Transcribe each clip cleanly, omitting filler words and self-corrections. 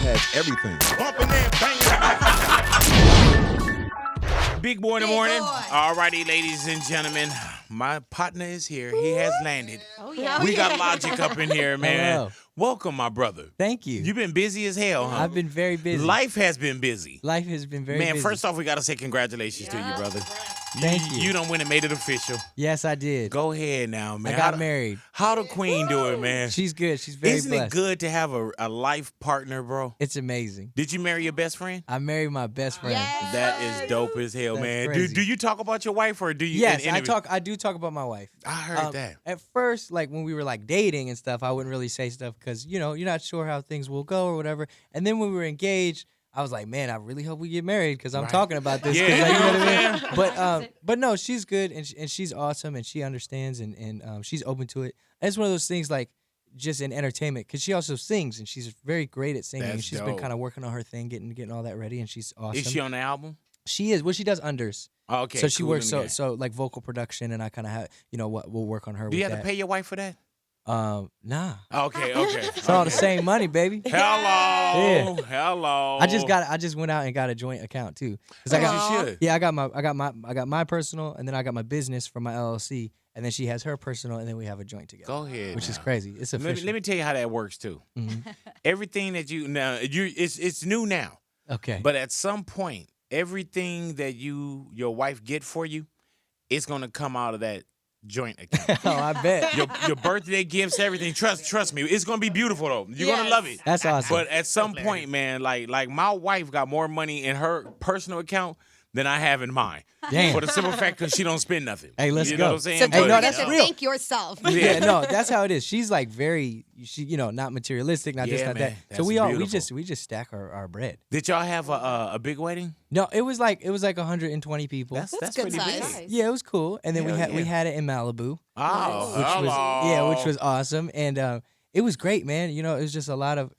has everything. Bumping and banging. Big boy in the morning. All righty, ladies and gentlemen. My partner is here. He has landed. Oh, yeah. We got Logic up in here, man. Hello. Welcome, my brother. Thank you. You've been busy as hell, huh? I've been very busy. Life has been busy. Life has been very Man, busy. first off, we got to say congratulations to you, brother. Thank you. You done went and made it official. Yes, I did. Go ahead now, man. I got married. How the queen doing, man? She's good. She's very Isn't blessed. it good to have a life partner, bro? It's amazing. Did you marry your best friend? I married my best friend. Yes. That is dope as hell, That's man. crazy. Do you talk about your wife or do you? Yes, in- I do talk about my wife. I heard that. At first, like when we were like dating and stuff, I wouldn't really say stuff because you're not sure how things will go or whatever. And then when we were engaged, I was like, man, I really hope we get married because I'm talking about this. 'cause, Yeah. like, you know what I mean? But no, she's good and she's awesome and she understands and she's open to it. And it's one of those things like just in entertainment because she also sings and she's very great at singing. And That's she's been dope. kind of working on her thing, getting all that ready, and she's awesome. Is she on the album? She is. Well, she does unders. Oh, okay. So she cool works in there. so like vocal production, and I kind of have we'll work on her. Do you with have to that. pay your wife for that? Nah. Okay. It's all the same money, baby. Hello. Hello. I just went out and got a joint account too. 'Cause I As got, you should. yeah, I got my personal, and then I got my business for my LLC, and then she has her personal, and then we have a joint together. Go ahead. Which is now. crazy. It's official. Let me tell you how that works too. Mhm. Everything that it's new now, Okay. but at some point, everything that your wife get for you, it's gonna come out of that joint account. Oh, I bet. your birthday gifts, everything. Trust me, it's gonna be beautiful though. You're gonna love it. That's awesome. But at some point, man, like my wife got more money in her personal account than I have in mine. Damn. For the simple fact because she don't spend nothing. Hey, let's you go. know what I'm saying? So Hey, don't no, forget that's to real. thank yourself. Yeah, no, that's how it is. She's like not materialistic, not this, Yeah, not man, that. So that's we just stack our bread. Did y'all have a big wedding? No, it was like 120 people. That's good pretty size. big. Yeah, it was cool. And then Hell we yeah. had it in Malibu, Oh, which was awesome, and it was great, man. It was just a lot of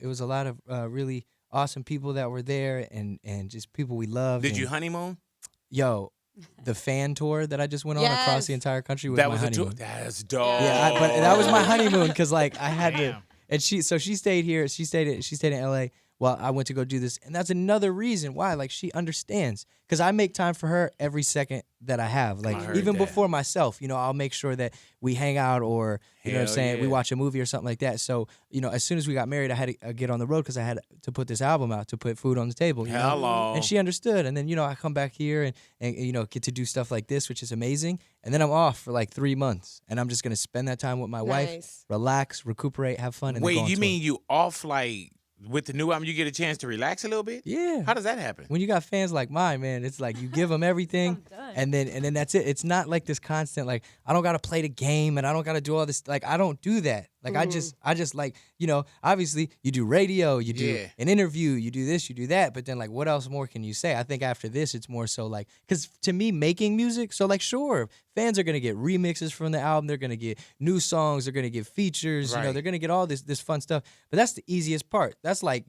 really awesome people that were there, and just people we loved. Did and, you honeymoon? Yo, the fan tour that I just went on across Yes. the entire country was That my was a honeymoon. tour. That's dope. Yeah, but that was my honeymoon because like I had to, and she stayed here. She stayed in LA while I went to go do this, and that's another reason why like she understands because I make time for her every second that I have. Like I heard even that. before myself, I'll make sure that we hang out or you know what I'm Hell saying, we yeah. watch a movie or something like that. So as soon as we got married, I had to get on the road because I had to put this album out to put food on the table. you know? Hello. And she understood. And then, I come back here and get to do stuff like this, which is amazing. And then I'm off for like 3 months. And I'm just going to spend that time with my wife, Nice. relax, recuperate, have fun. And then Wait, go on you tour. mean you off like with the new album? You get a chance to relax a little bit? Yeah. How does that happen? When you got fans like mine, man, it's like you give them everything and then that's it. It's not like this constant, like, I don't got to play the game and I don't got to do all this. Like, I don't do that. Like, I just like, obviously you do radio, you do Yeah. an interview, you do this, you do that. But then like, what else more can you say? I think after this, it's more so like, because to me, making music, so like, sure, fans are going to get remixes from the album. They're going to get new songs. They're going to get features. Right. They're going to get all this fun stuff. But that's the easiest part. That's like,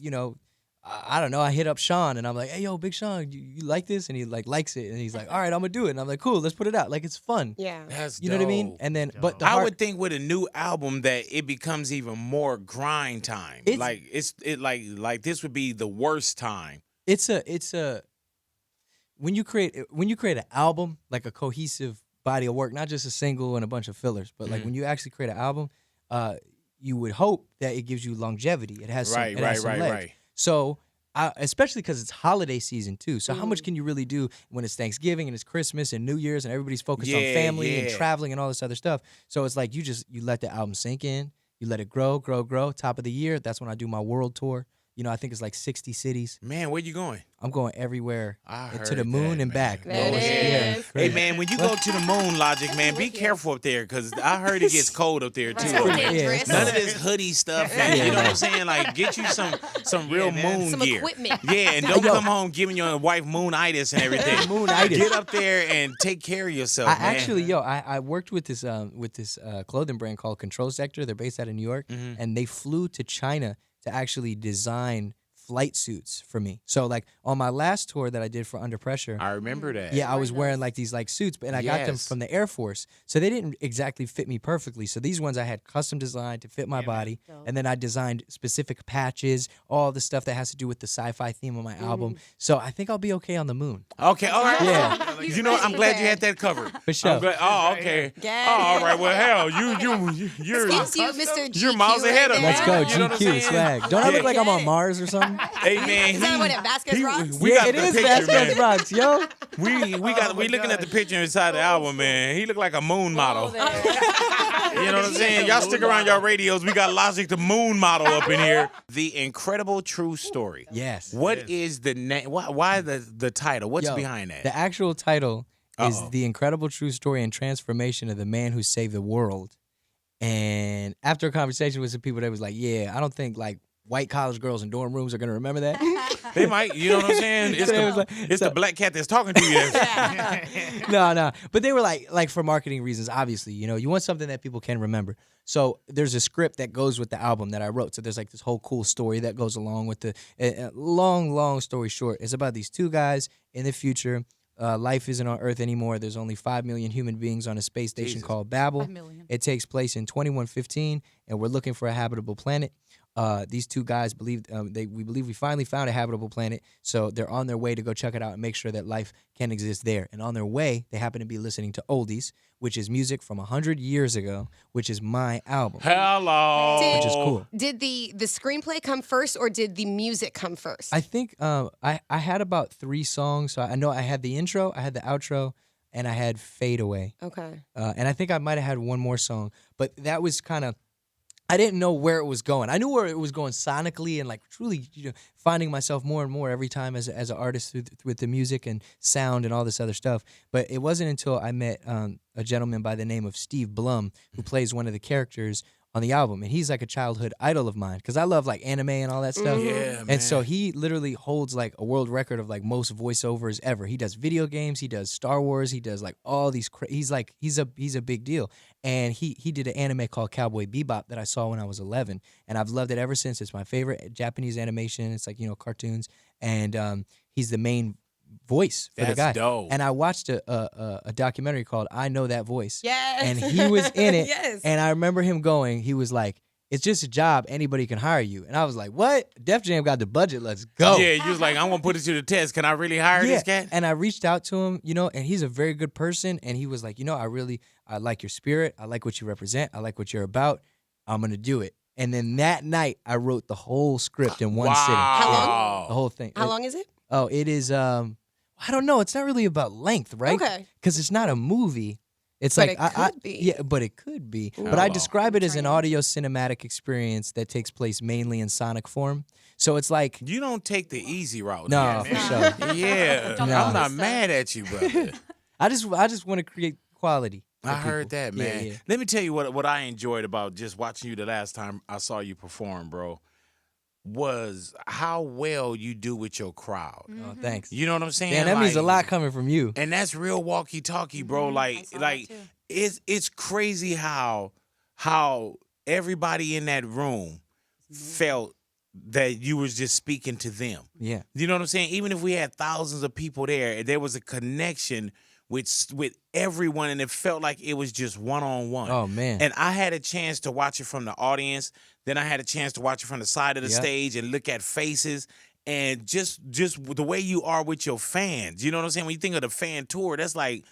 I don't know. I hit up Sean and I'm like, hey, yo, Big Sean, you like this? And he like likes it. And he's like, all right, I'm going to do it. And I'm like, cool, let's put it out. Like, it's fun. Yeah. That's You know what I mean? dope. And then, but the I hard, would think with a new album that it becomes even more grind time. It's- Like this would be the worst time. it's a, when you create an album, like a cohesive body of work, not just a single and a bunch of fillers, but like when you actually create an album, you would hope that it gives you longevity. It has some, Right, it has some legs. right. So, especially because it's holiday season too. So how much can you really do when it's Thanksgiving and it's Christmas and New Year's and everybody's focused on Yeah, family and yeah. traveling and all this other stuff? So it's like you let the album sink in, you let it grow. Top of the year, that's when I do my world tour. I think it's like 60 cities. Man, where you going? I'm going everywhere I to heard the moon that, and man. back. There it Yeah, is. Hey man, when you go to the moon, Logic, man, be careful up there because I heard it gets cold up there too. It's man. dangerous. None of this hoodie stuff, and you know what I'm saying? Like, get you some real moon Some gear. equipment. Yeah, and don't come home giving your wife moonitis and everything. Moonitis. Get up there and take care of yourself, I man. actually, I worked with this clothing brand called Control Sector. They're based out of New York, Mm-hmm. and they flew to China to actually design flight suits for me. So like on my last tour that I did for Under Pressure, I remember that. yeah, I was wearing like these like suits, and I got them Yes. from the Air Force. So they didn't exactly fit me perfectly. So these ones I had custom designed to fit my body. And then I designed specific patches, all the stuff that has to do with the sci-fi theme of my album. So I think I'll be okay on the moon. Okay, all right. Yeah. You know, I'm glad you had that covered. For sure. I'm glad, oh, okay. Yeah. Oh, all right. Well, hell, you're Excuse you, Mr. GQ. you're miles ahead of me. Let's go, You know what I'm GQ, saying? swag. Don't I look like I'm on Yeah. Mars or something? Hey man, Is that what it, Vasquez Rocks? we Yeah, got it the is picture, Vasquez man. Rocks, yo. We looking at the picture inside the album, man. He look like a moon model. You know what I'm saying? Y'all stick around y'all radios. We got Logic the Moon model up in here. The Incredible True Story. Yes. What is the name? Why the title? What's Yo, behind that? The actual title is The Incredible True Story and Transformation of the Man Who Saved the World. And after a conversation with some people, they was like, yeah, I don't think like white college girls in dorm rooms are going to remember that. They might, you know what I'm saying? It's, So it was like- the black cat that's talking to you. No. But they were like for marketing reasons, obviously, you know, you want something that people can remember. So there's a script that goes with the album that I wrote. So there's like this whole cool story that goes along with the long story short. It's about these two guys in the future. Life isn't on Earth anymore. There's only 5 million human beings on a space station Jesus. called Babel. 5 million. It takes place in 2115, and we're looking for a habitable planet. These two guys believe we believe we finally found a habitable planet, so they're on their way to go check it out and make sure that life can exist there. And on their way, they happen to be listening to oldies, which is music from 100 years ago, which is my album, Hello. which is cool. Did the screenplay come first or did the music come first? I think I had about 3 songs. So I know I had the intro, I had the outro, and I had Fade Away. Okay. And I think I might have had one more song, but that was kind of, I didn't know where it was going. I knew where it was going sonically and like truly, you know, finding myself more and more every time as an artist with the music and sound and all this other stuff. But it wasn't until I met a gentleman by the name of Steve Blum, who plays one of the characters on the album, and he's like a childhood idol of mine because I love like anime and all that stuff. Yeah, man. And so he literally holds like a world record of like most voiceovers ever. He does video games, he does Star Wars, he does like all these. He's a big deal. And he did an anime called Cowboy Bebop that I saw when I was 11, and I've loved it ever since. It's my favorite Japanese animation. It's like, you know, cartoons, and he's the main voice for the That's guy. dope. And I watched a documentary called I Know That Voice. Yes. And he was in it. Yes. And I remember him going, he was like, it's just a job. Anybody can hire you. And I was like, what? Def Jam got the budget. Let's go. Yeah, you was like, I'm gonna put it to the test. Can I really hire this cat? And I reached out to him, you know, and he's a very good person. And he was like, you know, I like your spirit. I like what you represent. I like what you're about. I'm going to do it. And then that night, I wrote the whole script in one sitting. How long? Wow. The whole thing. How long is it? Oh, it is, I don't know. It's not really about length, right? Okay. Because it's not a movie. It's But like it could be. Yeah, but it could be. But I Wow. describe it as an audio cinematic experience that takes place mainly in sonic form. So it's like, You don't take the easy route. no, man. for sure. Yeah, No. I'm not mad at you, brother. I just want to create quality. for I heard people. that, Yeah, man. yeah. Let me tell you what I enjoyed about just watching you the last time I saw you perform, bro, was how well you do with your crowd. Oh, thanks. You know what I'm saying? Man, that means a Like, lot coming from you. And that's real walkie-talkie, bro. Like saw that too. it's crazy how everybody in that room felt that you was just speaking to them. Yeah. You know what I'm saying? Even if we had thousands of people there was a connection with everyone, and it felt like it was just one-on-one. Oh, man. And I had a chance to watch it from the audience. Then I had a chance to watch it from the side of the Yep. stage and look at faces. And just the way you are with your fans. You know what I'm saying? When you think of the fan tour, that's like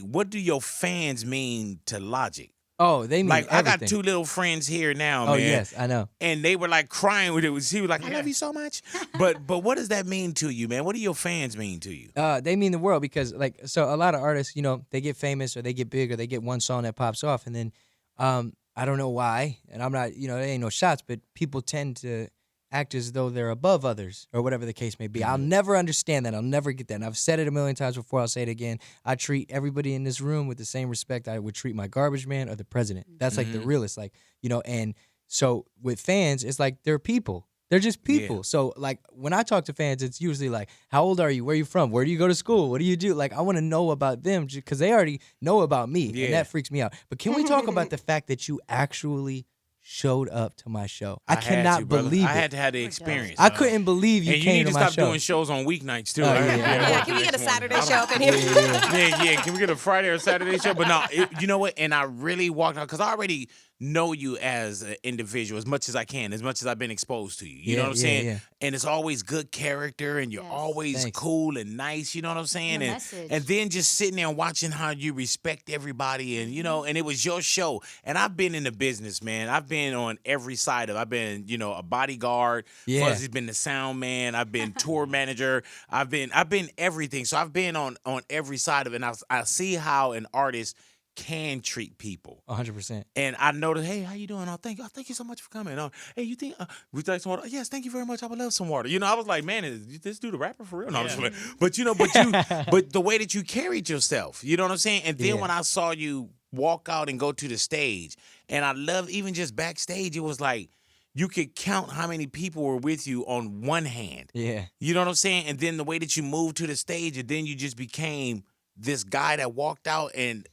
what do your fans mean to Logic? Oh, they mean Like, everything. I got 2 little friends here now, Oh, man. yes, I know. And they were like crying with it. He was like, I love you so much. But what does that mean to you, man? What do your fans mean to you? They mean the world because, like, so a lot of artists, you know, they get famous or they get big or they get one song that pops off, and then I don't know why, and I'm not, you know, there ain't no shots, but people tend to act as though they're above others or whatever the case may be. I'll never understand that. I'll never get that. And I've said it a million times before. I'll say it again. I treat everybody in this room with the same respect I would treat my garbage man or the president. That's like the realest, like, you know, and so with fans, it's like they're people. They're just people. Yeah. So, like, when I talk to fans, it's usually like, how old are you? Where are you from? Where do you go to school? What do you do? Like, I want to know about them because they already know about me, Yeah. and that freaks me out. But can we talk about the fact that you actually showed up to my show. I had cannot to, brother. believe I it. had to have the experience. I couldn't believe you and you came need to my stop show. doing shows on weeknights too. Yeah, can we get a Saturday show up in here? Yeah. Can we get a Friday or Saturday show? But no, you know what? And I really walked out because I already know you as an individual as much as I can, as much as I've been exposed to you. You know what I'm saying? Yeah. And it's always good character, and you're always cool and nice. You know what I'm saying? And then just sitting there and watching how you respect everybody, and you know, and it was your show. And I've been in the business, man. I've been on every side of. I've been, you know, a bodyguard. Yeah. Fuzzy's been the sound man. I've been tour manager. I've been everything. So I've been on every side of it. And I see how an artist can treat people 100%. And I noticed, hey, how you doing? Thank you so much for coming. Hey, you think we like some water? Yes, thank you very much. I would love some water. You know, I was like, man, is this dude a rapper for real? No, I'm just like, but you know, but the way that you carried yourself, you know what I'm saying? And then when I saw you walk out and go to the stage, and I love even just backstage, it was like you could count how many people were with you on one hand. Yeah. You know what I'm saying? And then the way that you moved to the stage, and then you just became this guy that walked out and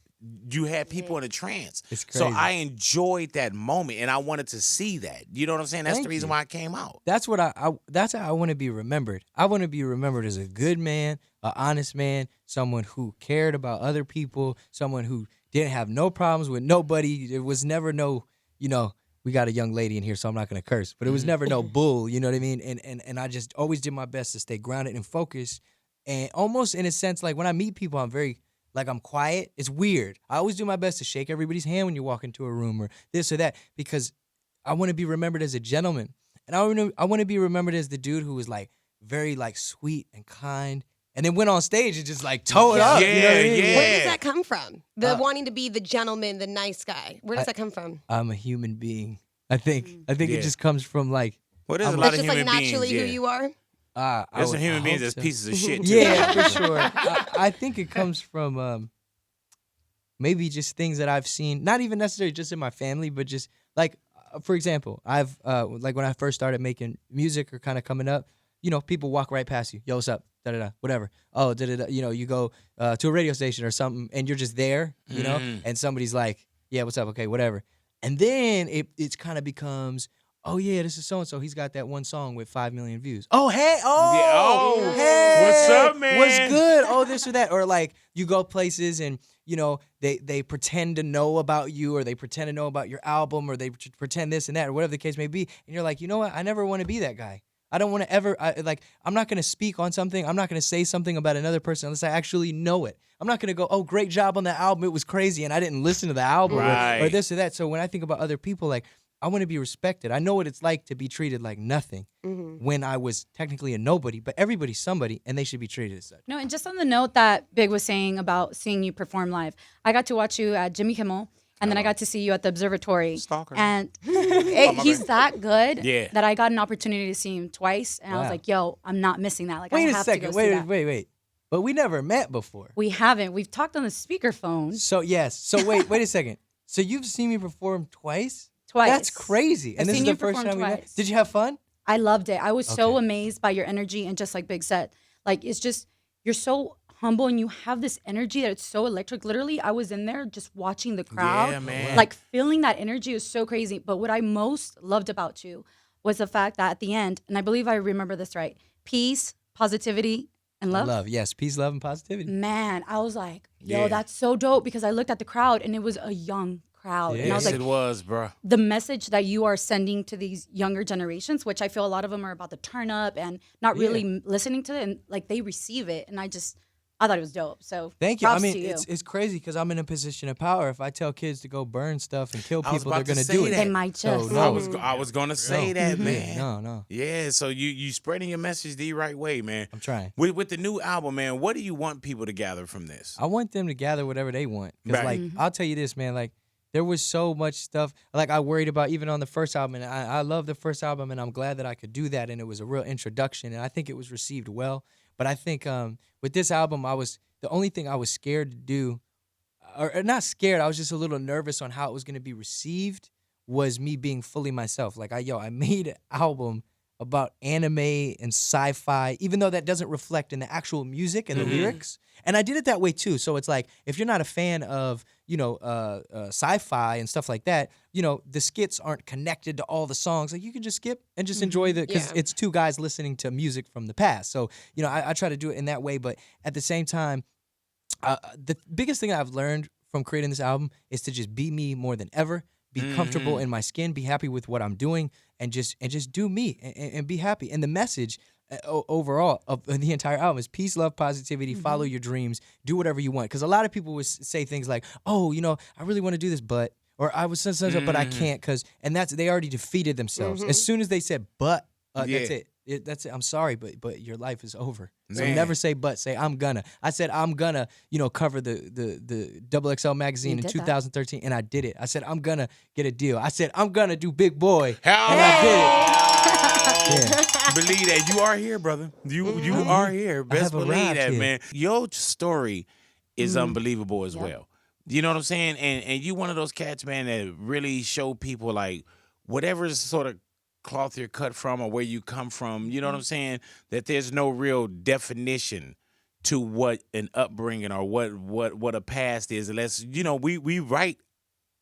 you had people in a trance. It's crazy. So I enjoyed that moment, and I wanted to see that. You know what I'm saying? That's Thank the reason you. why I came out. That's what that's how I want to be remembered. I want to be remembered as a good man, an honest man, someone who cared about other people, someone who didn't have no problems with nobody. There was never no, you know, we got a young lady in here, so I'm not going to curse, but it was never no bull, you know what I mean? And I just always did my best to stay grounded and focused. And almost in a sense, like when I meet people, I'm quiet. It's weird. I always do my best to shake everybody's hand when you walk into a room or this or that, because I want to be remembered as a gentleman. And I want to be remembered as the dude who was like very like sweet and kind, and then went on stage and just like toe it up. You know what I mean? Where does that come from? The wanting to be the gentleman, the nice guy. Where does that come from? I'm a human being. I think it just comes from like. Well, there's a lot That's of just human like beings. naturally who you are? There's some human beings that's pieces of shit, too. Yeah, for sure. I think it comes from maybe just things that I've seen, not even necessarily just in my family, but just like, for example, I've like when I first started making music or kind of coming up, you know, people walk right past you. Yo, what's up? Da-da-da, whatever. Oh, da-da-da. You know, you go to a radio station or something, and you're just there, you know, and somebody's like, yeah, what's up? Okay, whatever. And then it kind of becomes, oh, yeah, this is so-and-so. He's got that one song with 5 million views. Oh, hey. Oh, hey. What's up, man? What's good? Oh, this or that. Or like you go places and, you know, they pretend to know about you, or they pretend to know about your album, or they pretend this and that, or whatever the case may be. And you're like, you know what? I never want to be that guy. I don't want to ever, I'm not going to speak on something. I'm not going to say something about another person unless I actually know it. I'm not going to go, oh, great job on that album. It was crazy, and I didn't listen to the album or this or that. So when I think about other people, like, I want to be respected. I know what it's like to be treated like nothing when I was technically a nobody, but everybody's somebody, and they should be treated as such. No, and just on the note that Big was saying about seeing you perform live, I got to watch you at Jimmy Kimmel, and then I got to see you at the Observatory. Stalker. And he's that good Yeah. that I got an opportunity to see him twice, and I was like, yo, I'm not missing that. Like, Wait I a have second. to go see that. Wait. But we never met before. We haven't. We've talked on the speakerphone So, yes. So, wait a second. So you've seen me perform twice? twice. That's crazy. And I've this is seen the you first perform time we met. twice. Did you have fun? I loved it. I was so Okay. amazed by your energy, and just like Big said, like, it's just, you're so humble and you have this energy that it's so electric. Literally, I was in there just watching the crowd. Yeah, man. Like, feeling that energy is so crazy. But what I most loved about you was the fact that at the end, and I believe I remember this right, peace, positivity, and love. Love, yes. Peace, love, and positivity. Man, I was like, yo, Yeah. that's so dope, because I looked at the crowd and it was a young crowd. And I was Yes, like, it was, bro. the message that you are sending to these younger generations, which I feel a lot of them are about to turn up and not really listening to it, and like they receive it, and I thought it was dope. So Thank you. I props mean, to you. it's crazy because I'm in a position of power. If I tell kids to go burn stuff and kill I was people, they're about to gonna say do it. that. They might just. So, no. I was gonna say that, man. No. Yeah, so you spreading your message the right way, man. I'm trying. With the new album, man, what do you want people to gather from this? I want them to gather whatever they want. Because, Right. like, I'll tell you this, man. Like, there was so much stuff, like, I worried about even on the first album. And I love the first album, and I'm glad that I could do that. And it was a real introduction, and I think it was received well. But I think with this album, the only thing I was scared to do, or not scared, I was just a little nervous on how it was going to be received, was me being fully myself. Like, I made an album about anime and sci-fi, even though that doesn't reflect in the actual music and the lyrics. And I did it that way too. So it's like, if you're not a fan of, sci-fi and stuff like that, the skits aren't connected to all the songs. Like, you can just skip and just enjoy because it's two guys listening to music from the past. So, I try to do it in that way. But at the same time, the biggest thing I've learned from creating this album is to just be me more than ever. Be comfortable in my skin, be happy with what I'm doing, and just do me and be happy. And the message overall of the entire album is peace, love, positivity, follow your dreams, do whatever you want. Because a lot of people would say things like, oh, I really want to do this, but, or I was but I can't, and they already defeated themselves. As soon as they said but, that's it. That's it. I'm sorry, but your life is over. So never say but. Say I'm gonna. I said I'm gonna. Cover the XXL magazine in 2013, and I did it. I said I'm gonna get a deal. I said I'm gonna do Big Boy, and I did it. Believe that. You are here, brother. You are here. Best believe that, man. Your story is unbelievable as well. You know what I'm saying? And you one of those cats, man, that really show people like whatever sort of cloth you're cut from or where you come from, you know what I'm saying? That there's no real definition to what an upbringing or what a past is, unless we write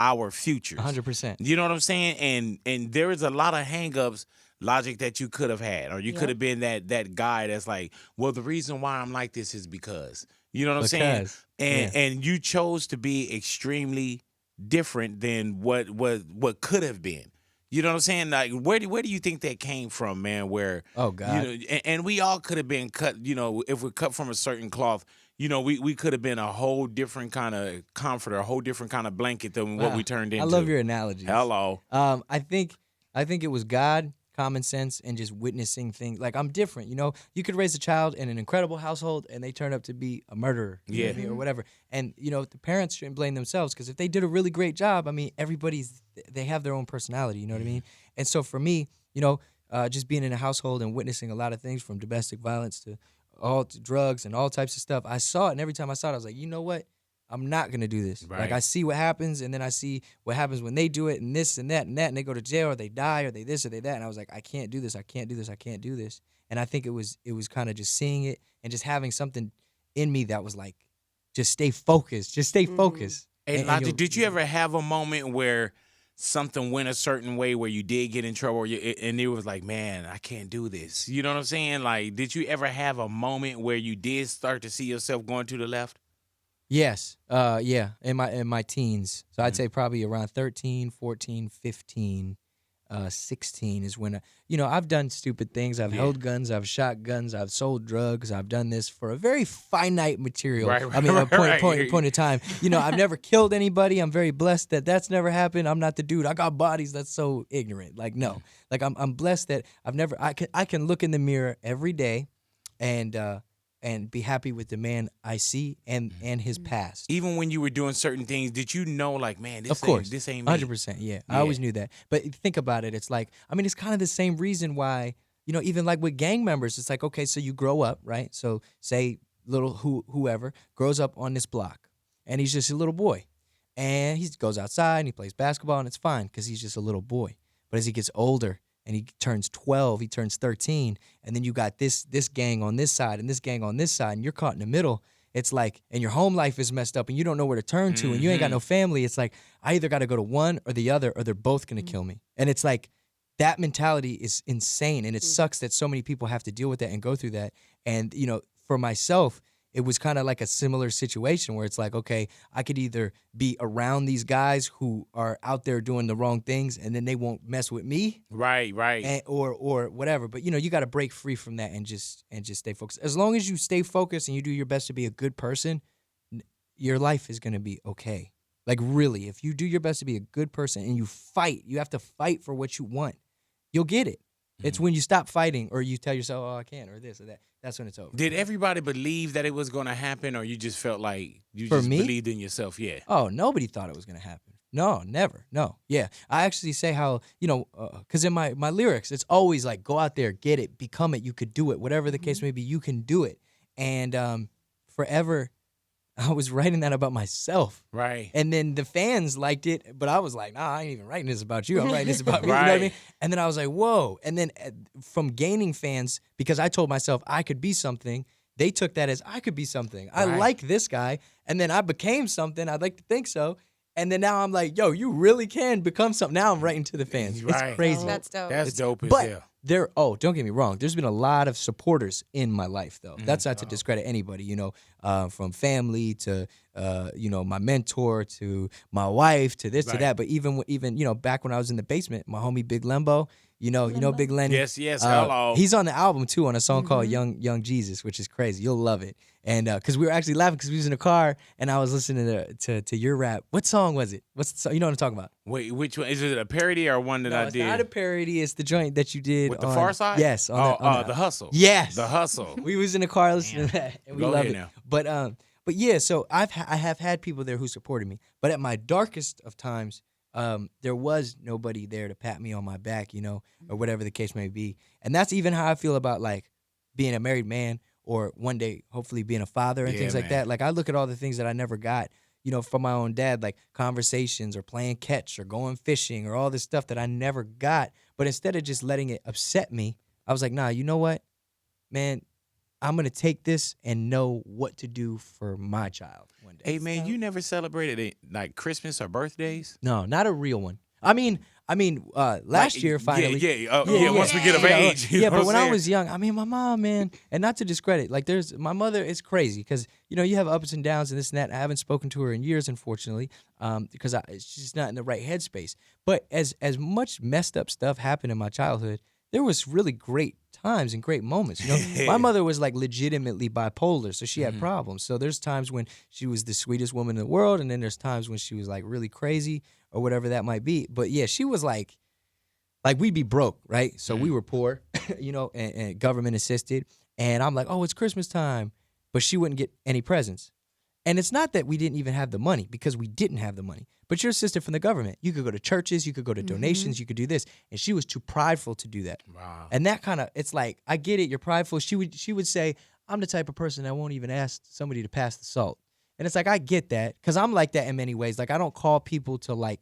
our futures. 100%. You know what I'm saying? And there is a lot of hangups, logic that you could have had, or you could have been that guy that's like, well, the reason why I'm like this is because. You know what I'm saying? And you chose to be extremely different than what could have been. You know what I'm saying? Like, where do you think that came from, man? Where, oh God, and we all could have been cut. If we're cut from a certain cloth, we could have been a whole different kind of comforter, a whole different kind of blanket than what we turned into. I love your analogies. Hello. I think it was God, common sense, and just witnessing things. Like, I'm different. You could raise a child in an incredible household, and they turn up to be a murderer, or whatever. And the parents shouldn't blame themselves, because if they did a really great job, I mean, they have their own personality. You know what I mean? And so for me, just being in a household and witnessing a lot of things, from domestic violence to drugs and all types of stuff, I saw it, and every time I saw it, I was like, you know what? I'm not going to do this. Right. Like, I see what happens, and then I see what happens when they do it, and this and that, and they go to jail, or they die, or they this, or they that. And I was like, I can't do this. I can't do this. I can't do this. And I think it was kind of just seeing it and just having something in me that was like, just stay focused. Just stay focused. Hey, Logic, did you ever have a moment where something went a certain way, where you did get in trouble, and it was like, man, I can't do this? You know what I'm saying? Like, did you ever have a moment where you did start to see yourself going to the left? Yes. In my teens. So I'd say probably around 13, 14, 15, 16 is when I've done stupid things. I've held guns, I've shot guns, I've sold drugs. I've done this for a very finite material. Point of time. I've never killed anybody. I'm very blessed that that's never happened. I'm not the dude. I got bodies that's so ignorant. Like, no. Like, I'm blessed that I can look in the mirror every day and be happy with the man I see and his past. Even when you were doing certain things, did you know, like, man, this ain't me? 100%, yeah. I always knew that. But think about it. It's like, I mean, it's kind of the same reason why, even like with gang members, it's like, okay, so you grow up, right? So say little whoever grows up on this block, and he's just a little boy. And he goes outside and he plays basketball, and it's fine because he's just a little boy. But as he gets older, and he turns 12, he turns 13, and then you got this gang on this side and this gang on this side, and you're caught in the middle. It's like, and your home life is messed up, and you don't know where to turn to, and you ain't got no family. It's like, I either got to go to one or the other, or they're both going to kill me. And it's like, that mentality is insane, and it sucks that so many people have to deal with that and go through that. And, for myself, it was kind of like a similar situation where it's like, okay, I could either be around these guys who are out there doing the wrong things, and then they won't mess with me, right, or whatever. But you got to break free from that and just stay focused. As long as you stay focused and you do your best to be a good person, your life is gonna be okay. Like, really, if you do your best to be a good person and you have to fight for what you want, you'll get it. It's when you stop fighting, or you tell yourself, oh, I can't, or this or that. That's when it's over. Did everybody believe that it was going to happen, or you just felt like you believed in yourself? Yeah. Oh, nobody thought it was going to happen. No, never. No. Yeah. I actually say how, because in my lyrics, it's always like, go out there, get it, become it, you could do it. Whatever the case may be, you can do it. And forever, I was writing that about myself. Right. And then the fans liked it, but I was like, nah, I ain't even writing this about you. I'm writing this about me. You know what I mean? And then I was like, whoa. And then from gaining fans, because I told myself I could be something, they took that as I could be something. I like this guy. And then I became something. I'd like to think so. And then now I'm like, yo, you really can become something. Now I'm writing to the fans. It's crazy. Oh, that's dope. That's dope as hell. Don't get me wrong. There's been a lot of supporters in my life, though. That's not to discredit anybody, you know, from family to, you know, my mentor to my wife to this to that. But even, you know, back when I was in the basement, my homie Big Lembo, you know Big Lenny. Yes, hello. He's on the album, too, on a song called Young Jesus, which is crazy. You'll love it. And because we were actually laughing because we was in the car and I was listening to your rap. What song was it? What's the song? You know what I'm talking about? Wait, which one? Is it a parody or one that I did? It's not a parody. It's the joint that you did with the Far Side? Yes. On the Hustle. Yes. The Hustle. We was in the car listening to that and we loved it. Now. But yeah, so I have had people there who supported me. But at my darkest of times, there was nobody there to pat me on my back, you know, or whatever the case may be. And that's even how I feel about like being a married man or one day hopefully being a father and things like that. Like I look at all the things that I never got, you know, from my own dad, like conversations or playing catch or going fishing or all this stuff that I never got. But instead of just letting it upset me, I was like, nah, you know what, man, I'm going to take this and know what to do for my child one day. Hey, man, you never celebrated like Christmas or birthdays? No, not a real one. I mean, last year finally. Once we get of age. Yeah, but when I was young, I mean, my mom, man, and not to discredit, like my mother, it's crazy because, you know, you have ups and downs and this and that. I haven't spoken to her in years, unfortunately, because she's not in the right headspace. But as much messed up stuff happened in my childhood, there was really great times and great moments. You know, my mother was like legitimately bipolar, so she had problems. So there's times when she was the sweetest woman in the world, and then there's times when she was like really crazy or whatever that might be. But yeah, she was like we'd be broke, right? So we were poor, you know, and government assisted. And I'm like, oh, it's Christmas time, but she wouldn't get any presents. And it's not that we didn't even have the money, because we didn't have the money. But you're assisted from the government. You could go to churches, you could go to donations, you could do this. And she was too prideful to do that. Wow. And that kind of, it's like, I get it, you're prideful. She would say, I'm the type of person that won't even ask somebody to pass the salt. And it's like, I get that, because I'm like that in many ways. Like, I don't call people to like,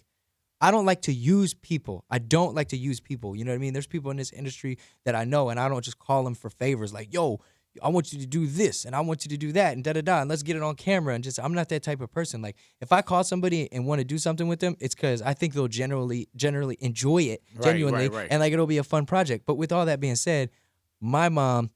I don't like to use people. I don't like to use people. You know what I mean? There's people in this industry that I know, and I don't just call them for favors. Like, yo, I want you to do this, and I want you to do that, and da-da-da, and let's get it on camera. And just, I'm not that type of person. Like, if I call somebody and want to do something with them, it's because I think they'll generally enjoy it, genuinely, and like, it'll be a fun project. But with all that being said, my mom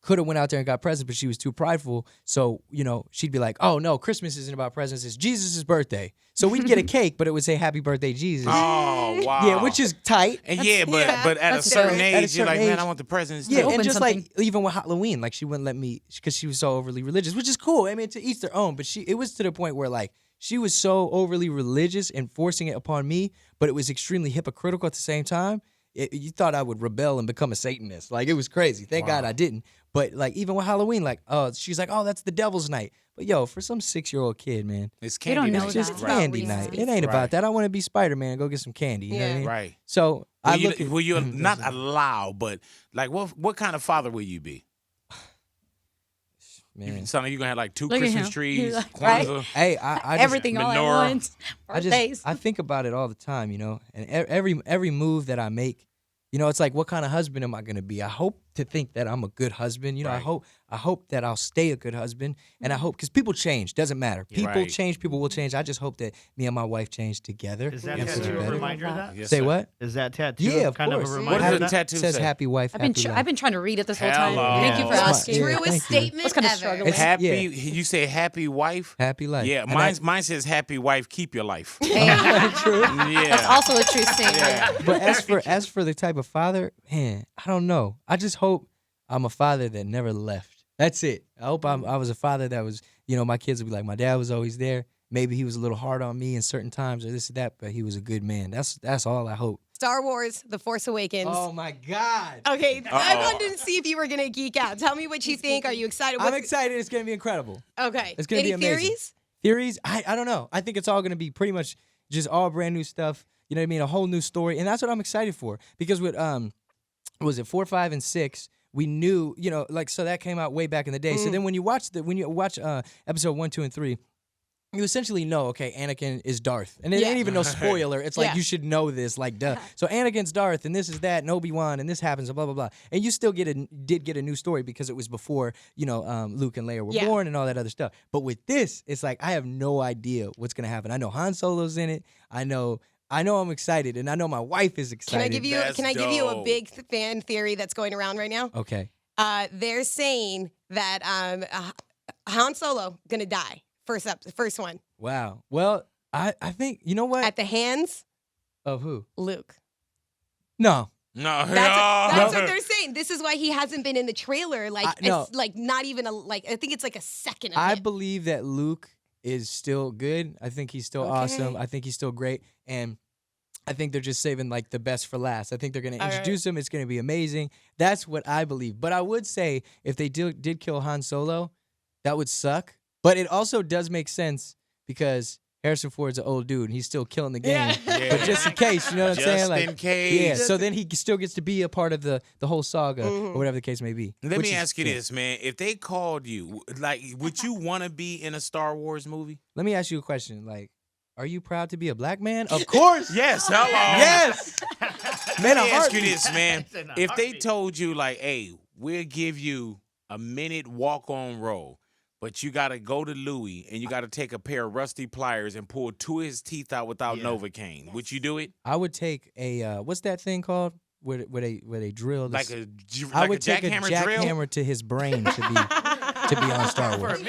could have went out there and got presents, but she was too prideful. So, you know, she'd be like, oh, no, Christmas isn't about presents. It's Jesus' birthday. So we'd get a cake, but it would say happy birthday, Jesus. Oh, wow. Yeah, which is tight. And but at a certain age, you're like, man, I want the presents too. Yeah, and just like, even with Halloween, like, she wouldn't let me, because she was so overly religious, which is cool. I mean, to each their own. But it was to the point where, like, she was so overly religious and forcing it upon me, but it was extremely hypocritical at the same time. You thought I would rebel and become a Satanist. Like, it was crazy. Thank God I didn't. But, like, even with Halloween, like, she's like, oh, that's the devil's night. But, yo, for some 6-year-old kid, man, it's candy night. It's just candy night. It ain't about that. I want to be Spider-Man and go get some candy. You know what I mean? Right. So, will you not allow, but, like, what kind of father will you be? Man, you sound like you're gonna have like 2 Christmas trees, like, Kwanzaa. Right? Hey, I everything all at once. I think about it all the time, you know. And every move that I make, you know, it's like, what kind of husband am I gonna be? I hope to think that I'm a good husband. You know, I hope that I'll stay a good husband, and I hope, because people change, doesn't matter. People change, people will change. I just hope that me and my wife change together. Is that tattoo a reminder of that? Yes, Say sir. what? Is that tattoo kind of a reminder? What does of the that? tattoo It says say? happy wife, happy life. I've been trying to read it this whole time. Hello. Thank you for Yeah. asking. Yeah. Truest Thank you. statement It's kind of ever. struggling. Happy. You say happy wife. Happy life. Yeah, And mine says happy wife, keep your life. True. Yeah. That's also a true statement. Yeah. But as for the type of father, man, I don't know. I just hope I'm a father that never left. That's it. I hope I was a father that was, you know, my kids would be like, my dad was always there. Maybe he was a little hard on me in certain times or this or that, but he was a good man. That's all I hope. Star Wars: The Force Awakens. Oh my God. Okay, I wanted to see if you were gonna geek out. Tell me what you think. Are you excited? I'm excited. It's gonna be incredible. Okay. It's gonna be amazing. Theories? Theories? I don't know. I think it's all gonna be pretty much just all brand new stuff. You know what I mean? A whole new story, and that's what I'm excited for. Because with was it 4, 5, and 6? we knew, you know, like, so that came out way back in the day. So then when you watch episode 1, 2, and 3, you essentially know, okay, Anakin is Darth. And it ain't even no spoiler. It's like, you should know this, like, duh. So Anakin's Darth, and this is that, and Obi-Wan, and this happens, and blah, blah, blah. And you still did get a new story because it was before, you know, Luke and Leia were born and all that other stuff. But with this, it's like, I have no idea what's going to happen. I know Han Solo's in it. I know I'm excited, and I know my wife is excited. Can I give you a big fan theory that's going around right now? Okay. They're saying that Han Solo going to die. First one. Wow. Well, I think, you know what? At the hands of who? Luke. No. No. That's what they're saying. This is why he hasn't been in the trailer. Like, no. It's like not even I think it's like a second of I it. believe that Luke is still good. I think he's still awesome. I think he's still great. And I think they're just saving like the best for last. I think they're going to introduce him. It's going to be amazing. That's what I believe. But I would say if they did kill Han Solo, that would suck. But it also does make sense because Harrison Ford's an old dude and he's still killing the game. But just in case, you know what I'm saying? Like, in case. Yeah, so then he still gets to be a part of the whole saga or whatever the case may be. Let me ask you this, man. If they called you, like, would you want to be in a Star Wars movie? Let me ask you a question. Like, are you proud to be a black man? Of course. Yes. Hello. Yes. Man, let me ask you this, man. If they told you, like, hey, we'll give you a minute walk-on role, but you got to go to Louis and you got to take a pair of rusty pliers and pull 2 of his teeth out without Novocaine. Would you do it? I would take a, what's that thing called? Where they drill this? Like I would take a drill? jackhammer to his brain to be on Star Wars.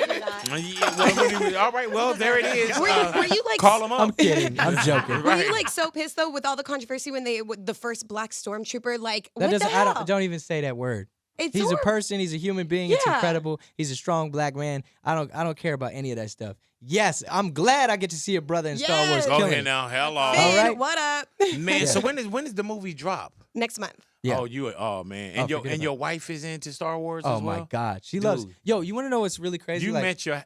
All right, well, there it is. Were you like? Call him up. I'm kidding. I'm joking. Were you like so pissed though with all the controversy when the first black stormtrooper? Like, That what the hell? don't even say that word. It's He's a horrible. person. He's a human being. It's incredible. He's a strong black man. I don't care about any of that stuff. Yes, I'm glad I get to see a brother in Star Wars killing. Okay, now, hello. Finn, All right. what up? Man, so when does the movie drop? Next month. Yeah. Oh man. And your wife is into Star Wars as well? Oh my God. She loves. Yo, you want to know what's really crazy? You like, met your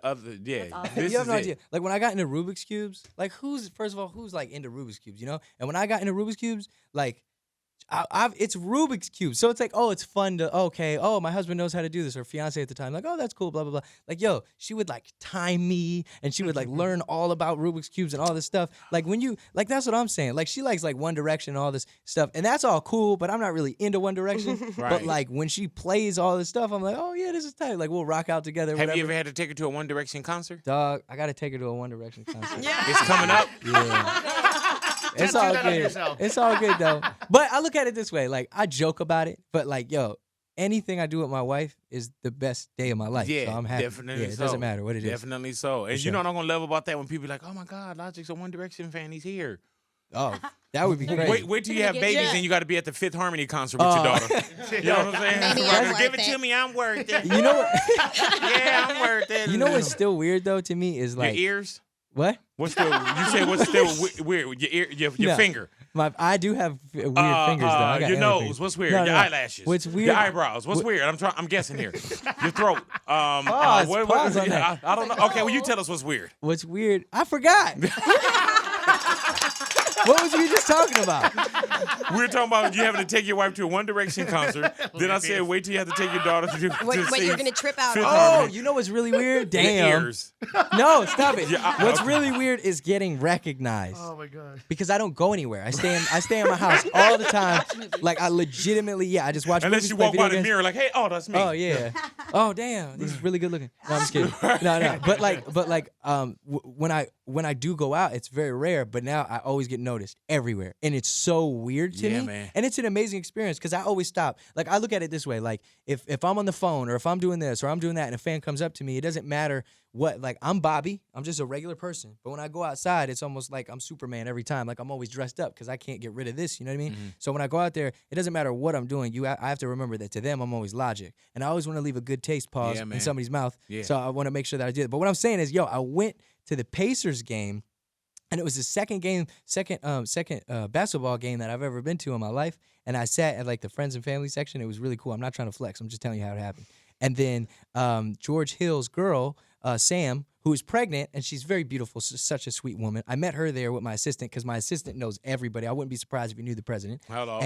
other this you have no is idea. it. Like when I got into Rubik's cubes, like who's like into Rubik's cubes, you know? And when I got into Rubik's cubes, like it's Rubik's cube, so it's like, oh, it's fun to my husband knows how to do this, or fiance at the time, like, oh, that's cool, blah blah blah. Like, yo, she would like time me, and she would like learn all about Rubik's cubes and all this stuff. Like when you like, that's what I'm saying. Like she likes like One Direction and all this stuff, and that's all cool, but I'm not really into One Direction. Right. But like when she plays all this stuff, I'm like, oh yeah, this is tight. Like we'll rock out together. Have whatever. you ever had to take her to a One Direction concert? Dog, I gotta take her to a One Direction concert. It's coming up. Yeah. It's all good. It's all good though. But I look at it this way: like I joke about it, but like, yo, anything I do with my wife is the best day of my life. Yeah, so I'm happy. definitely. Yeah, it doesn't matter what it is. Definitely so. And you know what I'm gonna love about that when people are like, oh my God, Logic's a One Direction fan. He's here. Oh, that would be great. Wait till you have babies and you got to be at the Fifth Harmony concert with your daughter. You know what I'm saying? Maybe I'm Give worth it to it. me. I'm worth it. You know what? Yeah, I'm worth it. You know what's still weird though to me is like your ears. what? What's still? You say what's still weird? Your ear, your No. finger. I do have weird fingers though. I got your animal nose. fingers. What's weird? No, Your no. eyelashes. What's weird? Your eyebrows. What's weird? I'm guessing here. Your throat. Pause on that. I don't know. Okay, well you tell us what's weird. What's weird? I forgot. What was you just talking about? We were talking about you having to take your wife to a One Direction concert. Then I said, wait till you have to take your daughter to What see you're gonna trip out Fifth on? Oh, Harmony. you know what's really weird? Your Damn. ears. No, stop it. What's okay. really weird is getting recognized. Oh my God. Because I don't go anywhere. I stay in my house all the time. Like I legitimately, I just watch Unless movies, you play walk video by the games. mirror like, hey, oh, that's me. Oh yeah. Oh damn, this is really good looking. No, I'm just kidding. No. But when I do go out, it's very rare. But now I always get noticed everywhere, and it's so weird to Yeah, me. man. And it's an amazing experience because I always stop. Like I look at it this way: like if I'm on the phone or if I'm doing this or I'm doing that, and a fan comes up to me, it doesn't matter what. Like I'm Bobby, I'm just a regular person. But when I go outside, it's almost like I'm Superman every time. Like I'm always dressed up because I can't get rid of this. You know what I mean? So when I go out there, it doesn't matter what I'm doing. I have to remember that to them, I'm always Logic, and I always want to leave a good taste pause Yeah, in man. somebody's mouth. Yeah. So I want to make sure that I do it. But what I'm saying is, yo, I went to the Pacers game. And it was the second basketball game that I've ever been to in my life. And I sat at like the friends and family section. It was really cool. I'm not trying to flex. I'm just telling you how it happened. And then George Hill's girl, Sam, who is pregnant, and she's very beautiful, such a sweet woman. I met her there with my assistant because my assistant knows everybody. I wouldn't be surprised if you knew the president. Hello.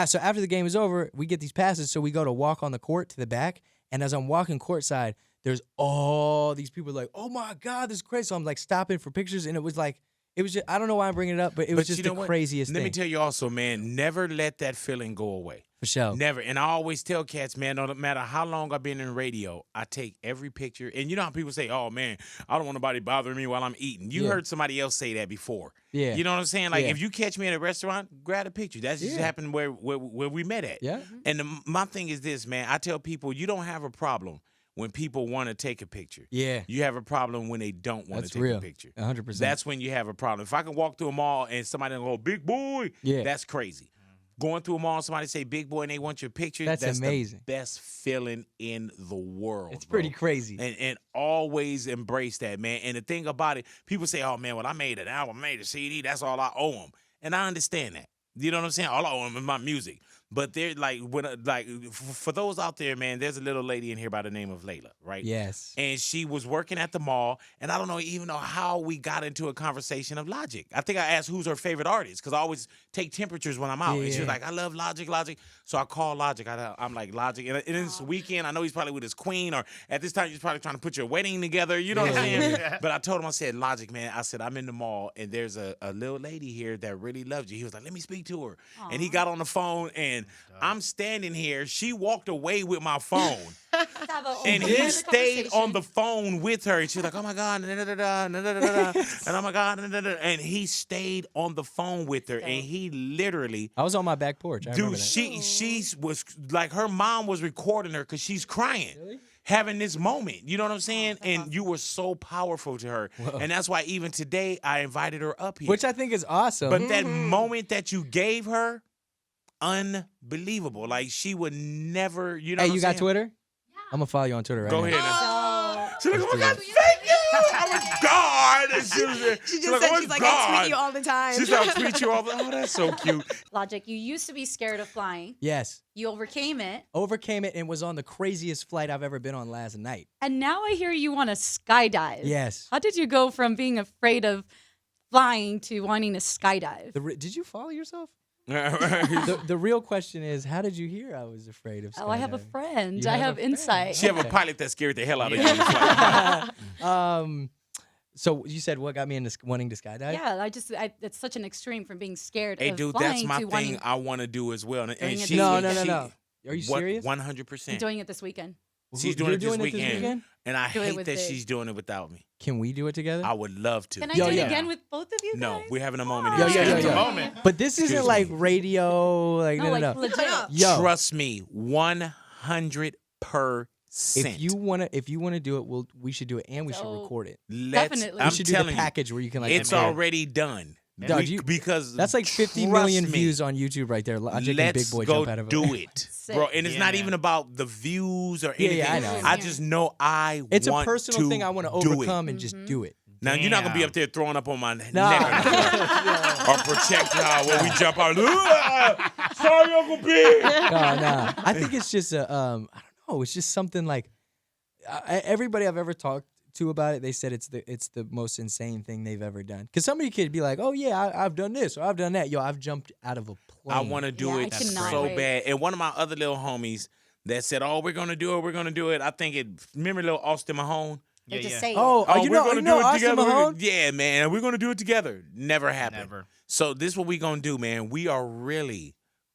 So after the game is over, we get these passes, so we go to walk on the court to the back. And as I'm walking courtside, there's all these people like, oh my God, this is crazy. So I'm like stopping for pictures, and it was just, I don't know why I'm bringing it up, but it was just the craziest thing. Let me tell you also, man, never let that feeling go away. For sure. Never. And I always tell cats, man, no matter how long I've been in radio, I take every picture. And you know how people say, oh, man, I don't want nobody bothering me while I'm eating. You heard somebody else say that before. Yeah. You know what I'm saying? Like, if you catch me at a restaurant, grab a picture. That's just happened where we met at. Yeah. And my thing is this, man. I tell people, you don't have a problem when people want to take a picture. Yeah. You have a problem when they don't want to take a picture. 100%. That's when you have a problem. If I can walk through a mall and somebody go, big boy, that's crazy. Going through a mall and somebody say big boy and they want your picture, that's amazing. The best feeling in the world. It's pretty crazy. And always embrace that, man. And the thing about it, people say, oh, man, well, I made an album, I made a CD, that's all I owe them. And I understand that. You know what I'm saying? All I owe them is my music. But they're like, for those out there, man, there's a little lady in here by the name of Layla, right? Yes. And she was working at the mall, and I don't even know how we got into a conversation of Logic. I think I asked who's her favorite artist, because I always take temperatures when I'm out. And she was like, I love Logic. So I called Logic. I'm like, Logic. And this weekend, I know he's probably with his queen, or at this time, he's probably trying to put your wedding together. You know what I'm saying? But I told him, I said, Logic, man, I said, I'm in the mall, and there's a little lady here that really loves you. He was like, let me speak to her. Aww. And he got on the phone, and I'm standing here. She walked away with my phone. And he stayed on the phone with her. And she was like, oh, my God. And oh, my God. And he stayed on the phone with her. And he literally. I was on my back porch. Dude, she was like, her mom was recording her because she's crying. Really? Having this moment. You know what I'm saying? And you were so powerful to her. Whoa. And that's why even today I invited her up here. Which I think is awesome. But that moment that you gave her, unbelievable. Like, she would never, you know. Hey, what you got Twitter? Yeah. I'm gonna follow you on Twitter right now. Go ahead now. She's like, oh my God, thank you. Oh my God. And she just said, she's like, I tweet you all the time. She's like, I tweet you all the time. Oh, that's so cute. Logic, you used to be scared of flying. Yes. You overcame it. Overcame it and was on the craziest flight I've ever been on last night. And now I hear you want to skydive. Yes. How did you go from being afraid of flying to wanting to skydive? Did you follow yourself? the real question is, how did you hear I was afraid of skydiving? Oh, I have a friend. I have insight. She have a pilot that scared the hell out of you on the flight. So you said what got me into wanting to skydive? Yeah, it's such an extreme from being scared hey, of dude, flying that's to my thing I want to do as well. And she, no. Are you serious? 100%. I'm doing it this weekend. She's doing it this weekend. And I hate that she's doing it without me. Can we do it together? I would love to. Can I do it again with both of you guys? No, we're having a moment. Yo. But this isn't like radio. Like, no. Legit. Yo. Trust me, 100%. If you wanna do it, we should do it, and we should record it. Definitely. We should do the package where you can like. It's already done. Because that's like 50 million views on YouTube right there. Let's go do it, bro. And it's not even about the views or anything. Yeah, I know. I just know it's a personal thing I want to overcome and just do it. Now, you're not going to be up there throwing up on my neck or projectile when we jump out. Sorry, Uncle B. No. I think it's just I don't know. It's just something like everybody I've ever talked to about it, they said it's the most insane thing they've ever done. Because somebody could be like, oh, yeah, I've done this or I've done that. Yo, I've jumped out of a plane. I want to do it so bad. And one of my other little homies that said, oh, we're going to do it. I think remember little Austin Mahone? Yeah. Just say it. Oh, we're going to do it Austin together. Mahone? Yeah, man. We're going to do it together. Never happened. Never. So this is what we're going to do, man. We are really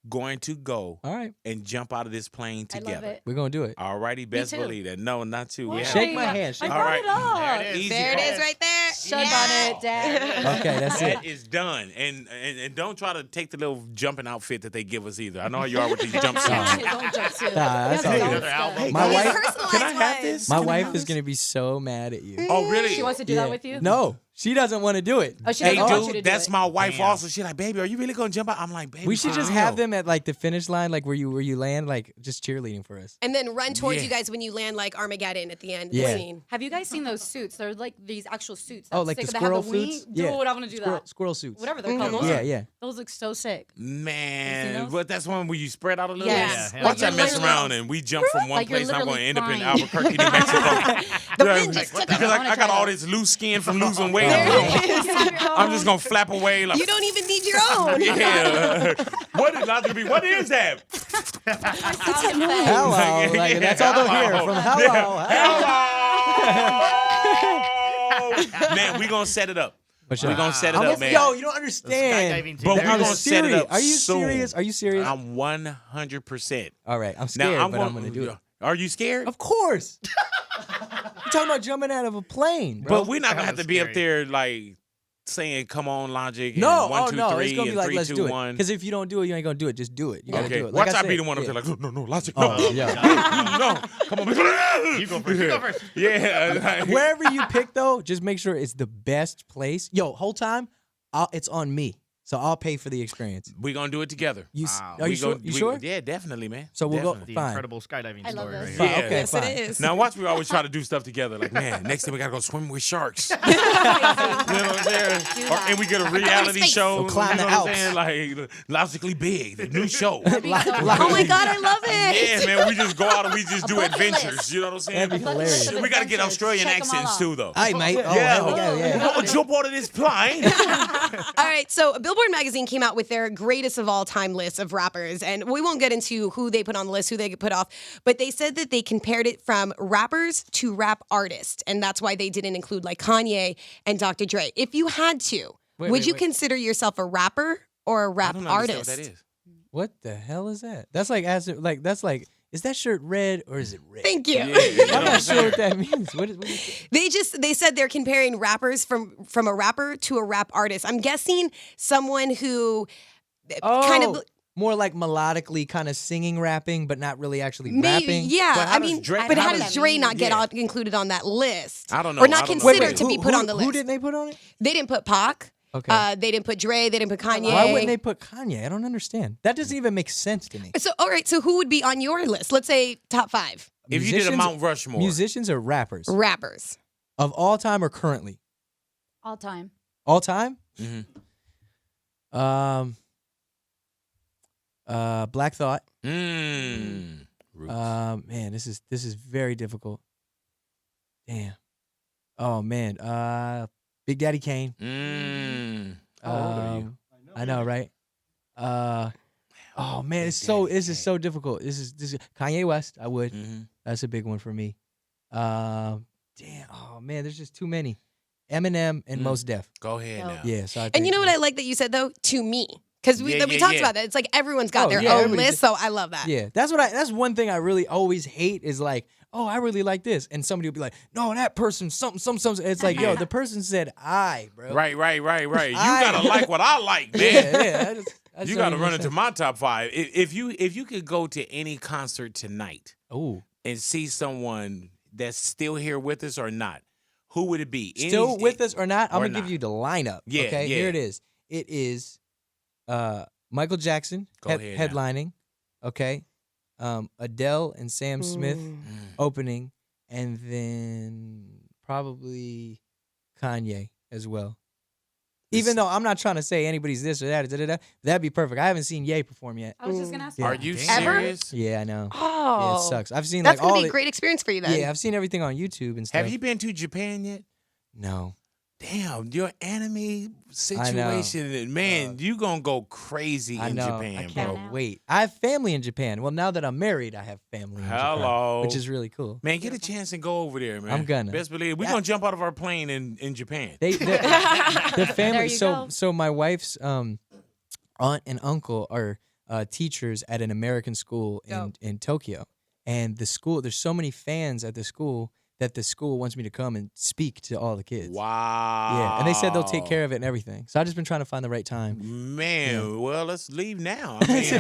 going to go and jump out of this plane together. I love it. We're going to do it. All righty, best believe that. No, not too. Shake my hand. I brought it up. There it is right there. Shut on it, Dad. Okay, that's it. That is done. And don't try to take the little jumping outfit that they give us either. I know how you are with these jumpsuits. That's hey, my wife. Can I have this? My wife is going to be so mad at you. Oh, really? She wants to do that with you? No. She doesn't want to do it. Oh, she doesn't want you to do that's it. my wife also. She's like, baby, are you really going to jump out? I'm like, baby, we should just have them at like the finish line, like where you land, like just cheerleading for us. And then run towards you guys when you land like Armageddon at the end of the scene. Have you guys seen those suits? They're like these actual suits. Oh, like the squirrel suits? Yeah. Dude, I want to do that. Squirrel suits. Whatever they're called. Yeah. Those look so sick. Man, but that's one where you spread out a little Yes. bit. Watch I mess around and we jump from one place and I'm going to end up in Albuquerque, New Mexico. Because I got all this loose skin from losing weight. I'm just going to flap away. Like, you don't even need your own. Yeah. What is Logic be? What is that? Hello. Like, that's all they'll hear from hello. Hello. Man, we gonna set it up. We're gonna set it up, man. Yo, you don't understand. But we're gonna set it up. Are you soon. serious? Are you serious? I'm 100%. All right, I'm scared, but I'm gonna do it. Are you scared? Of course. You're talking about jumping out of a plane, bro. But we're not gonna have to be up there like saying, "Come on, Logic." And No, 1, 2, 3, it's gonna be like, 3, let's 2, do it. 1. Because if you don't do it, you ain't gonna do it. Just do it. You gotta Okay. do it. Watch I I be said, the one up there yeah. like, no, Logic, no. Oh, yeah. No, come on. You go first. You go first. Yeah. Wherever you pick, though, just make sure it's the best place. Yo, whole time, it's on me. So I'll pay for the experience. We're gonna do it together. Are you sure? You sure? Yeah, definitely, man. So we'll Definitely. The Fine. incredible skydiving I love story right this. here. Yeah. Okay, Yes, fine. it is. Now watch, we always try to do stuff together. Like, man, next time we gotta go swim with sharks. You know what I'm saying? And we get a reality show. We'll climb you know the what I'm saying? Like, Logically Big, the new show. Oh my God, I love it. Yeah, man, we just go out and we just do bucket adventures. list. You know what I'm saying? That'd be hilarious. We gotta get Australian Check 'em all accents off. too, though. Aye, mate. Oh, Yeah. here we go, yeah. Oh, jump out of this plane. All right, so Billboard magazine came out with their greatest of all time list of rappers, and we won't get into who they put on the list, who they put off, but they said that they compared it from rappers to rap artists, and that's why they didn't include like Kanye and Dr. Dre. If you had to, would you consider yourself a rapper or a I rap don't artist? understand what that is. What the hell is that? That's like, is that shirt red or is it red? Thank you. I'm not sure what that means. What is They said they're comparing rappers from a rapper to a rap artist. I'm guessing someone who kind of more like melodically kind of singing, rapping, but not really actually maybe, rapping. yeah. But how I does mean, Dre- but how how does- does Dre not get Yeah. included on that list? I don't know. Or not I don't know. considered to be who- put on the list. Who didn't they put on it? They didn't put Pac. Okay. They didn't put Dre. They didn't put Kanye. Why wouldn't they put Kanye? I don't understand. That doesn't even make sense to me. So, all right. So, who would be on your list? Let's say top 5 If you did a Musicians- Mount Rushmore. Musicians or rappers rappers. of all time or currently? All time. All time? Mhm. Black Thought. Roots. Man, this is very difficult. Damn. Oh man. Big Daddy Kane. How old are you? I know, right? Oh man, this is so difficult. This is Kanye West. I would. That's a big one for me. Damn. Oh man, there's just too many. Eminem and Mos Def. Go ahead now. Yeah. So I And think- you know what I like that you said though? To me. Because we Yeah, talked yeah. about that. It's like everyone's got Oh, their yeah, own everybody list. So I love that. Yeah, that's one thing I really always hate is like, oh, I really like this, and somebody will be like, no, that person, something. It's like, yo, the person said I, bro. Right. You I- gotta like what I like, man. Yeah. You gotta run into my top 5. If you could go to any concert tonight Ooh, and see someone that's still here with us or not, who would it be? still with us or not? I'm or gonna give not. you the lineup. Yeah, Okay, yeah. here it is. It is, Michael Jackson Go ahead now. headlining. Okay, Adele and Sam Smith opening, and then probably Kanye as well. Even though I'm not trying to say anybody's this or that, that'd be perfect. I haven't seen Ye perform yet. I was just gonna ask. Yeah. Are you Ever? serious? Yeah, I know. Oh. Yeah, it sucks. I've seen That's like going all to be a the- great experience for you then. Yeah, I've seen everything on YouTube and stuff. Have you been to Japan yet? No. Damn, your anime situation, man, you gonna go crazy I in know. Japan, I bro. can't wait. I have family in Japan. Well, now that I'm married, I have family in Japan, Hello. which is really cool. Man, get a chance and go over there, man. I'm gonna. Best believe we're gonna jump out of our plane in Japan. The There family. you go. So my wife's aunt and uncle are teachers at an American school in Tokyo, and the school. There's so many fans at the school that the school wants me to come and speak to all the kids. Wow. Yeah, and they said they'll take care of it and everything. So I've just been trying to find the right time. Man, well, let's leave now. I mean,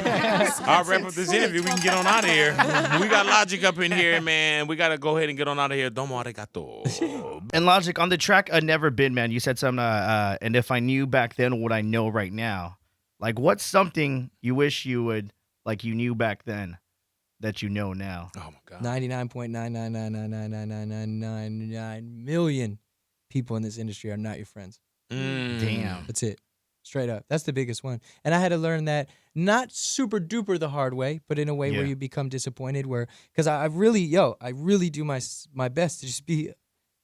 I'll wrap up this interview. We can get on out of here. We got Logic up in here, man. We got to go ahead and get on out of here. Domo arigato. And Logic, on the track Never Been, man, you said something, and if I knew back then what I know right now, like what's something you wish you would, like you knew back then that you know now? Oh, my God. 99.9999999 million people in this industry are not your friends. Damn. That's it. Straight up. That's the biggest one. And I had to learn that not super duper the hard way, but in a way where you become disappointed because I really do my best to just be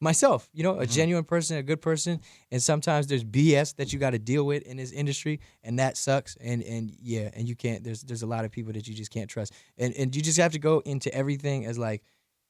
myself, a genuine person, a good person. And sometimes there's BS that you got to deal with in this industry, and that sucks. And you can't. There's a lot of people that you just can't trust, and you just have to go into everything as like,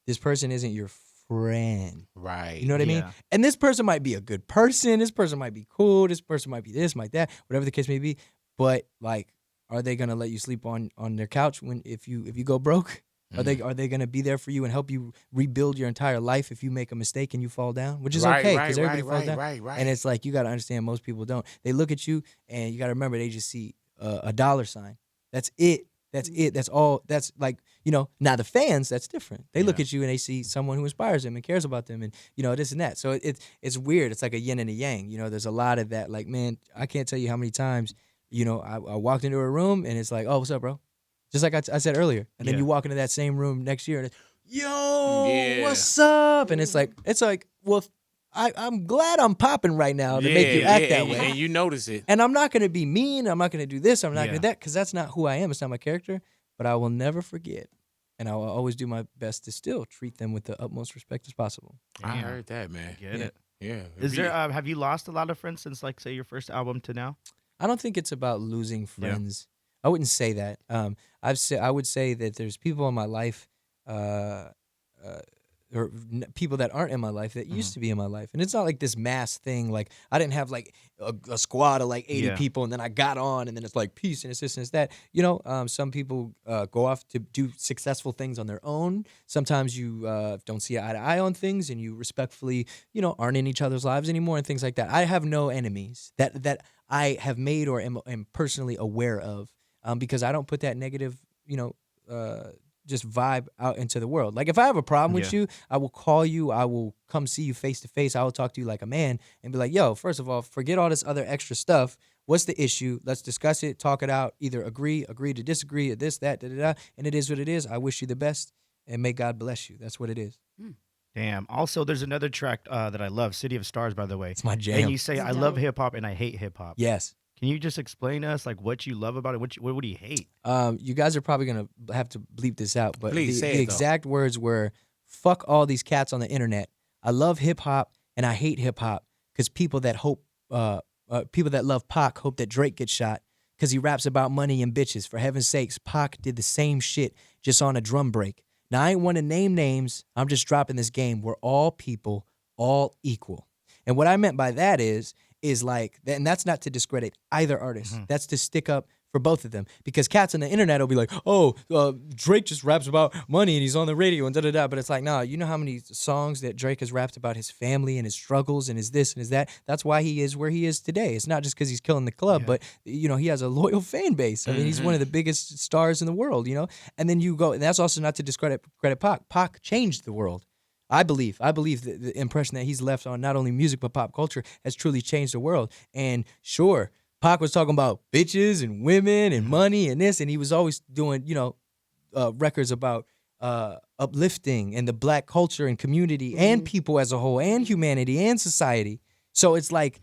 this person isn't your friend. Right. You know what I mean? And this person might be a good person. This person might be cool. This person might be this, might that, whatever the case may be. But like, are they gonna let you sleep on their couch if you go broke? Are they gonna be there for you and help you rebuild your entire life if you make a mistake and you fall down? Which is okay, because everybody falls down. Right. And it's like, you gotta understand, most people don't. They look at you and you gotta remember, they just see a dollar sign. That's it. That's it. That's all. That's like, now the fans, that's different. They look at you and they see someone who inspires them and cares about them and, this and that. So it's weird. It's like a yin and a yang. There's a lot of that. Like, man, I can't tell you how many times, I walked into a room and it's like, oh, what's up, bro? Just like I said earlier. And then you walk into that same room next year and it's, yo, what's up? And it's like, well, I'm glad I'm popping right now to make you act that way. And you notice it. And I'm not going to be mean. I'm not going to do this. I'm not going to do that, because that's not who I am. It's not my character. But I will never forget. And I will always do my best to still treat them with the utmost respect as possible. I heard that, man. Get it. Yeah. Is there? Have you lost a lot of friends since, like, say, your first album to now? I don't think it's about losing friends. I wouldn't say that. I would say that there's people in my life, or people that aren't in my life that used to be in my life. And it's not like this mass thing. Like, I didn't have like a squad of like 80 people and then I got on and then it's like peace and it's this and it's that. Some people go off to do successful things on their own. Sometimes you don't see eye to eye on things and you respectfully, aren't in each other's lives anymore and things like that. I have no enemies that I have made or am personally aware of, because I don't put that negative, just vibe out into the world. Like, if I have a problem with you, I will call you, I will come see you face to face, I will talk to you like a man and be like, yo, first of all, forget all this other extra stuff. What's the issue? Let's discuss it, talk it out, either agree to disagree, or this, that, da-da-da, and it is what it is. I wish you the best, and may God bless you. That's what it is. Damn. Also, there's another track that I love, City of Stars, by the way. It's my jam. And you say, I love hip-hop and I hate hip-hop. Yes. Can you just explain to us, like, what you love about it? What do you hate? You guys are probably going to have to bleep this out, but Please the exact words were, fuck all these cats on the internet. I love hip-hop and I hate hip-hop because people that love Pac hope that Drake gets shot because he raps about money and bitches. For heaven's sakes, Pac did the same shit just on a drum break. Now, I ain't want to name names. I'm just dropping this game. We're all people, all equal. And what I meant by that is like, and that's not to discredit either artist. That's to stick up for both of them. Because cats on the internet will be like, oh, Drake just raps about money and he's on the radio and da-da-da. But it's like, nah, you know how many songs that Drake has rapped about his family and his struggles and his this and his that? That's why he is where he is today. It's not just because he's killing the club, but, he has a loyal fan base. I mean, he's one of the biggest stars in the world, And then you go, and that's also not to discredit Pac. Pac changed the world. I believe the impression that he's left on not only music but pop culture has truly changed the world. And sure, Pac was talking about bitches and women and money and this, and he was always doing, records about uplifting and the black culture and community and people as a whole and humanity and society. So it's like,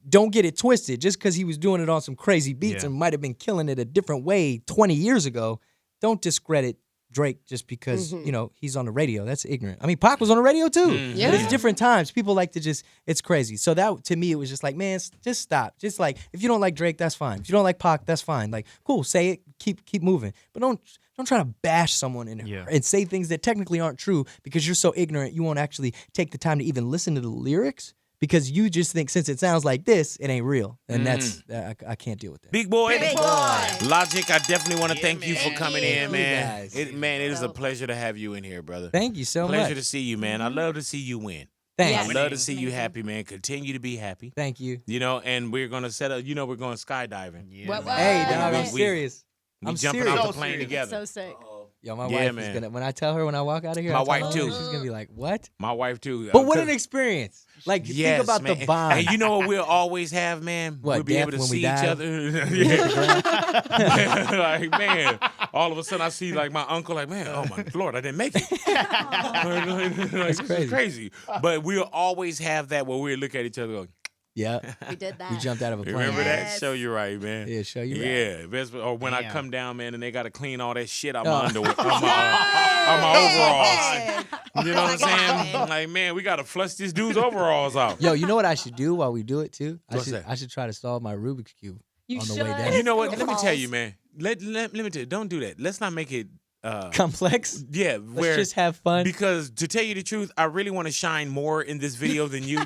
don't get it twisted. Just because he was doing it on some crazy beats and might have been killing it a different way 20 years ago, don't discredit Drake just because, he's on the radio. That's ignorant. I mean, Pac was on the radio too. But it's different times. People like to it's crazy. So that, to me, it was just like, man, just stop. Just like, if you don't like Drake, that's fine. If you don't like Pac, that's fine. Like, cool, say it, keep moving. But don't try to bash someone and say things that technically aren't true because you're so ignorant you won't actually take the time to even listen to the lyrics. Because you just think since it sounds like this, it ain't real. And that's, I can't deal with that. Big boy. Logic, I definitely want to thank you for coming in, man. It is a pleasure to have you in here, brother. Thank you so much. Pleasure to see you, man. I love to see you win. Thanks. I love to see you happy, man. Continue to be happy. Thank you. And we're going to set up, we're going skydiving. Hey, dog, I'm serious. We jumping off the plane together. So sick. Yo, my wife is gonna, when I tell her when I walk out of here, my wife too. She's gonna be like, what? My wife too. But what an experience. Like, think about the bond. And you know what we'll always have, man? What, we'll be able to see each other. Like, man, all of a sudden I see like my uncle, like, man, oh my Lord, I didn't make it. That's crazy. But we'll always have that where we'll look at each other going, yeah. We did that. We jumped out of a plane. Remember that? Show you right, man. Yeah, show you right. Yeah. Or when I come down, man, and they got to clean all that shit out my underwear, on my overalls. You know what I'm saying? Like, man, we gotta flush this dude's overalls out. Yo, you know what I should do while we do it too? What's that? I should try to solve my Rubik's cube You on the should. way down. You know what? Let me tell you, man. Let me tell you. Don't do that. Let's not make it Complex? Yeah, Let's just have fun. Because to tell you the truth, I really want to shine more in this video than you.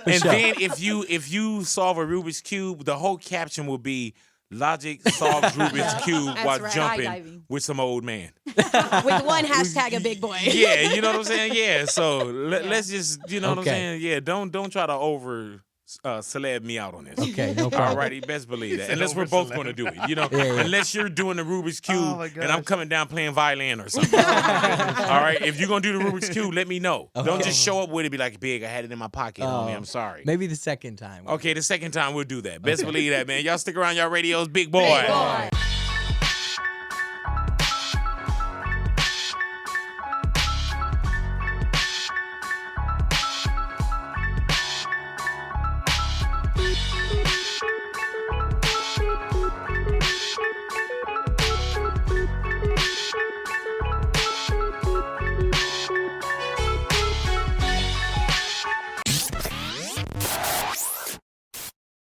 And then if you solve a Rubik's Cube, the whole caption will be Logic solves Rubik's Cube while jumping skydiving with some old man. With one hashtag a big boy. Yeah, you know what I'm saying? Yeah, so let's just, you know what I'm saying? Yeah, don't try to over celeb me out on this. Okay, no problem. All righty, best believe that. Unless we're both going to do it, you know. Unless you're doing the Rubik's Cube and I'm coming down playing violin or something. All right, if you're going to do the Rubik's Cube, let me know. Okay. Don't just show up with it, be like, big, I had it in my pocket, homie. I'm sorry. Maybe the second time. Okay, the second time we'll do that. Best believe that, man. Y'all stick around, y'all radios, big boy. Big boy.